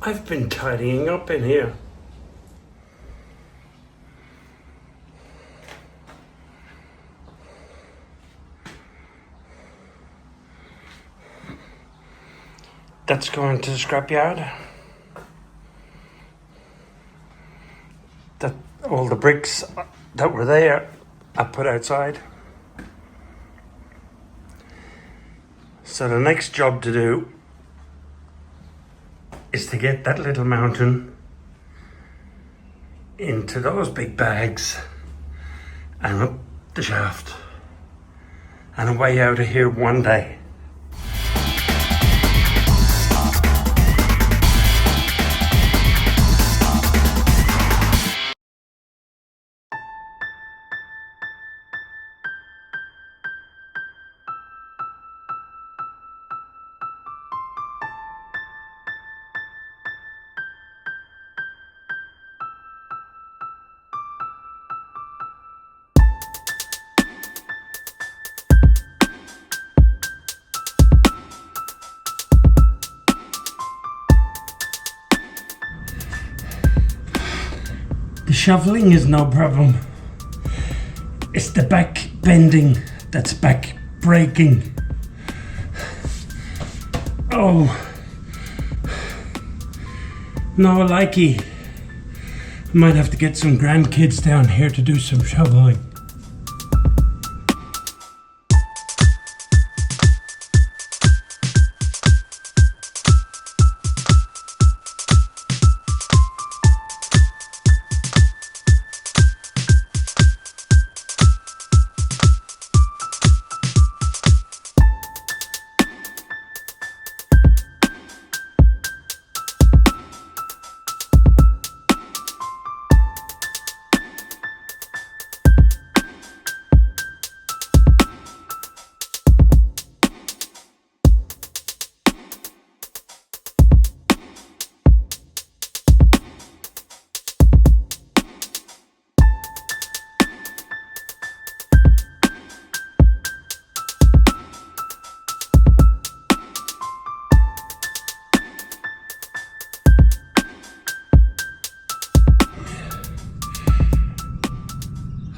I've been tidying up in here. That's going to the scrapyard. That all the bricks that were there, I put outside. So the next job to do is to get that little mountain into those big bags and up the shaft and away out of here one day. The shoveling is no problem. It's the back bending that's back breaking. Oh, no likey. Might have to get some grandkids down here to do some shoveling.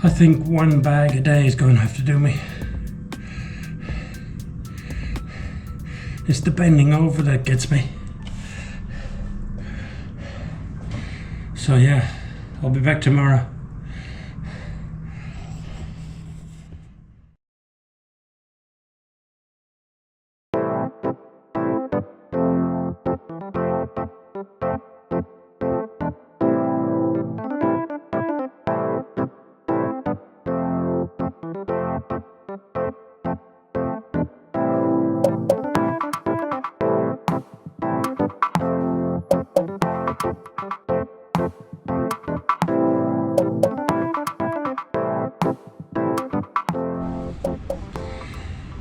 I think one bag a day is going to have to do me. It's the bending over that gets me. So yeah, I'll be back tomorrow.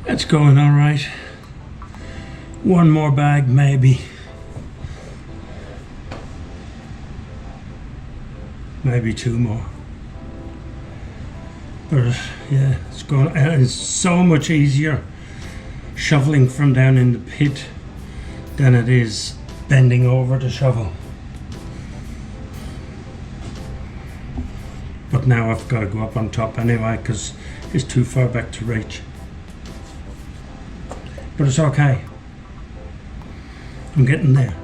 It's going all right. One more bag, maybe. Maybe two more. But yeah, it's going. It's so much easier shoveling from down in the pit than it is bending over to shovel. But now I've got to go up on top anyway because it's too far back to reach. But it's okay. I'm getting there.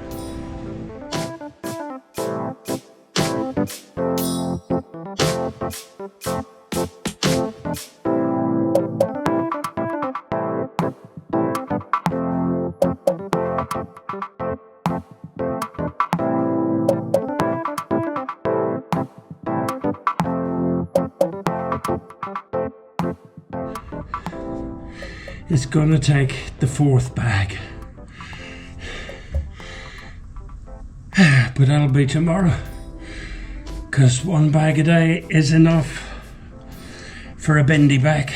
It's gonna take the fourth bag. But that'll be tomorrow. Because one bag a day is enough for a bendy back.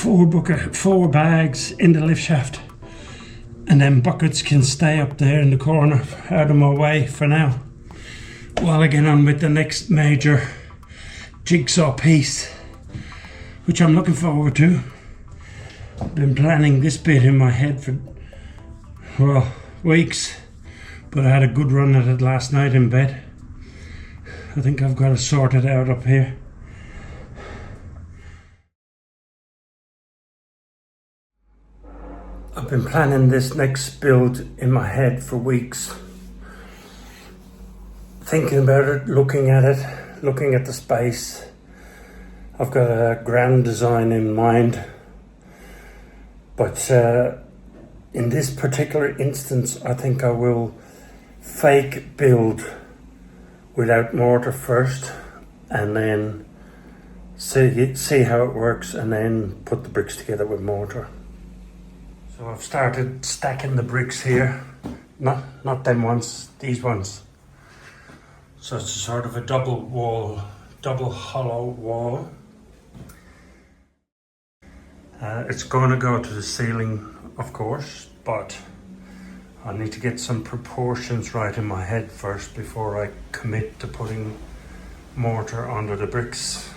four bags in the lift shaft, and then buckets can stay up there in the corner out of my way for now while I get on with the next major jigsaw piece, which I'm looking forward to. I've been planning this bit in my head for, well, weeks, but I had a good run at it last night in bed. I think I've got to sort it out up here. I've been planning this next build in my head for weeks. Thinking about it, looking at the space. I've got a grand design in mind. But in this particular instance, I think I will fake build without mortar first, and then see how it works, and then put the bricks together with mortar. So I've started stacking the bricks here, not them ones, these ones. So it's sort of a double hollow wall. It's going to go to the ceiling, of course, but I need to get some proportions right in my head first before I commit to putting mortar under the bricks.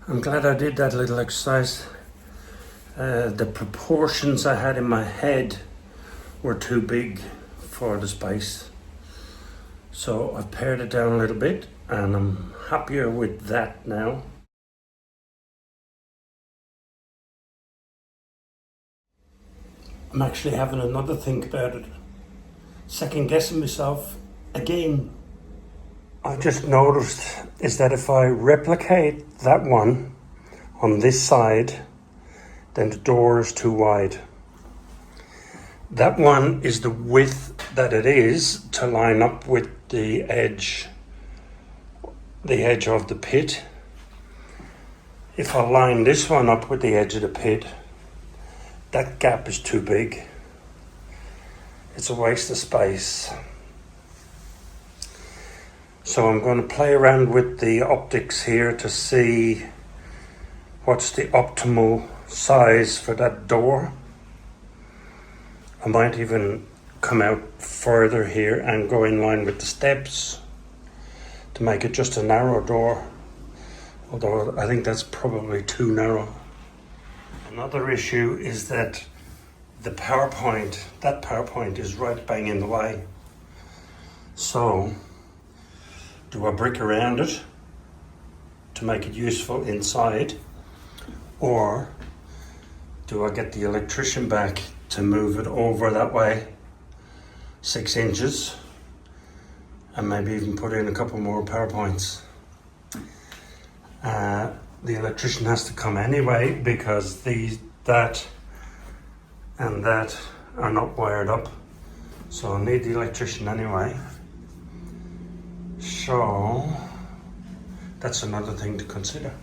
I'm glad I did that little exercise. The proportions I had in my head were too big for the space. So I've pared it down a little bit, and I'm happier with that now. I'm actually having another think about it. Second guessing myself again. I just noticed is that if I replicate that one on this side, then the door is too wide. That one is the width that it is to line up with the edge of the pit. If I line this one up with the edge of the pit, that gap is too big. It's a waste of space. So I'm going to play around with the optics here to see what's the optimal size for that door. I might even come out further here and go in line with the steps to make it just a narrow door, although I think that's probably too narrow. Another issue is that that power point is right bang in the way. So do I brick around it to make it useful inside, or do I get the electrician back to move it over that way 6 inches and maybe even put in a couple more power points? The electrician has to come anyway because that and that are not wired up, so I'll need the electrician anyway. So that's another thing to consider.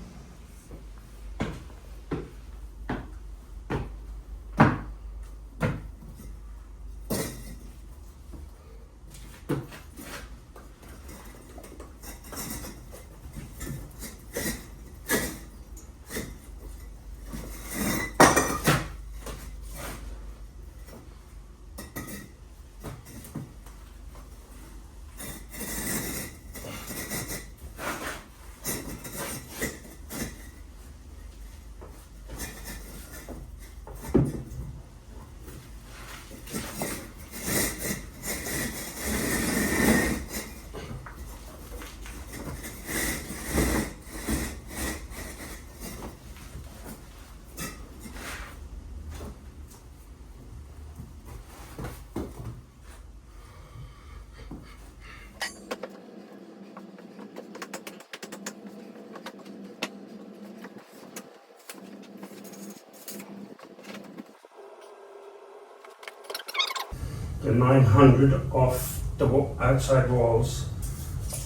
The 900 off the outside walls,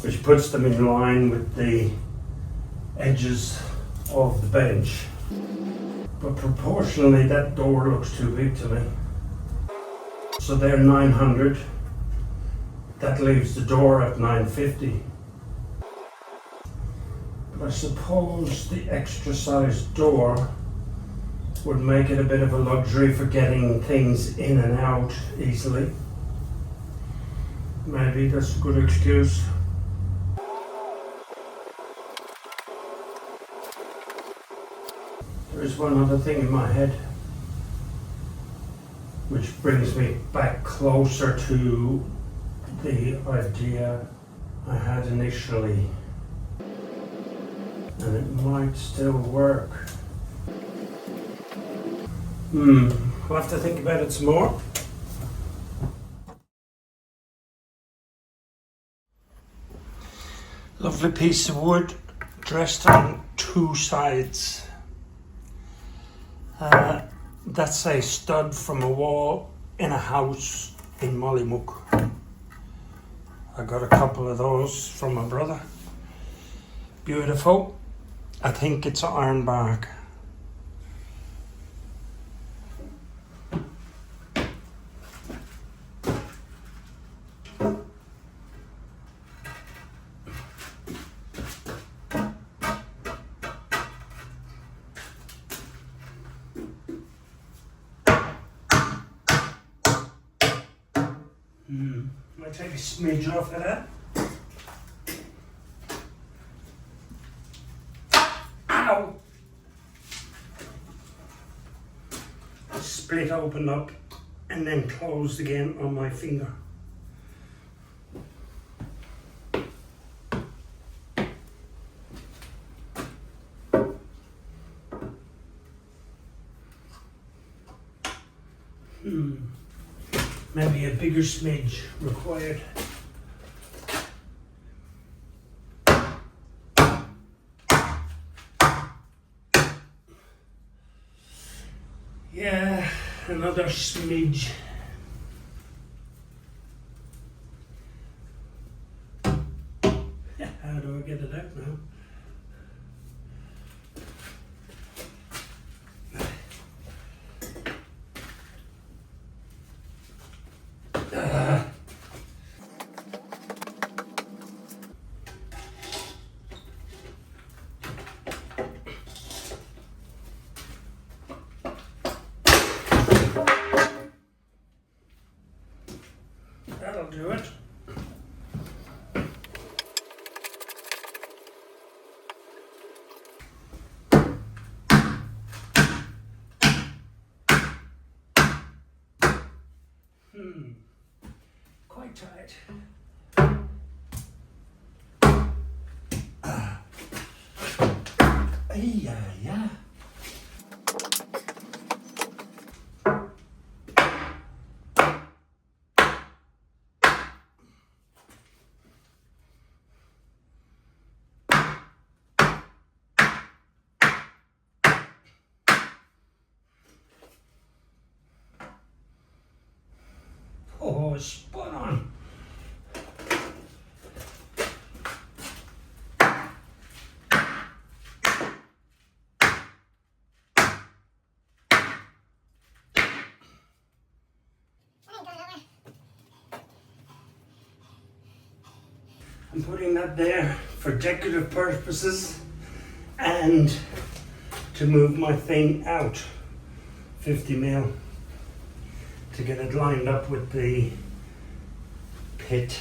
which puts them in line with the edges of the bench. But proportionally that door looks too big to me. So they're 900. That leaves the door at 950. I suppose the extra sized door would make it a bit of a luxury for getting things in and out easily. Maybe that's a good excuse. There's one other thing in my head which brings me back closer to the idea I had initially, and it might still work. I'll have to think about it some more. Lovely piece of wood, dressed on two sides. That's a stud from a wall in a house in Mollymook. I got a couple of those from my brother. Beautiful. I think it's ironbark. I'll take a smidge off of that. Ow! Split open up and then closed again on my finger. Maybe a bigger smidge required. Yeah, another smidge. How do I get it out now? That'll do it. Quite tight. Yeah. Oh, spot on. I'm putting that there for decorative purposes and to move my thing out 50mm to get it lined up with the pit.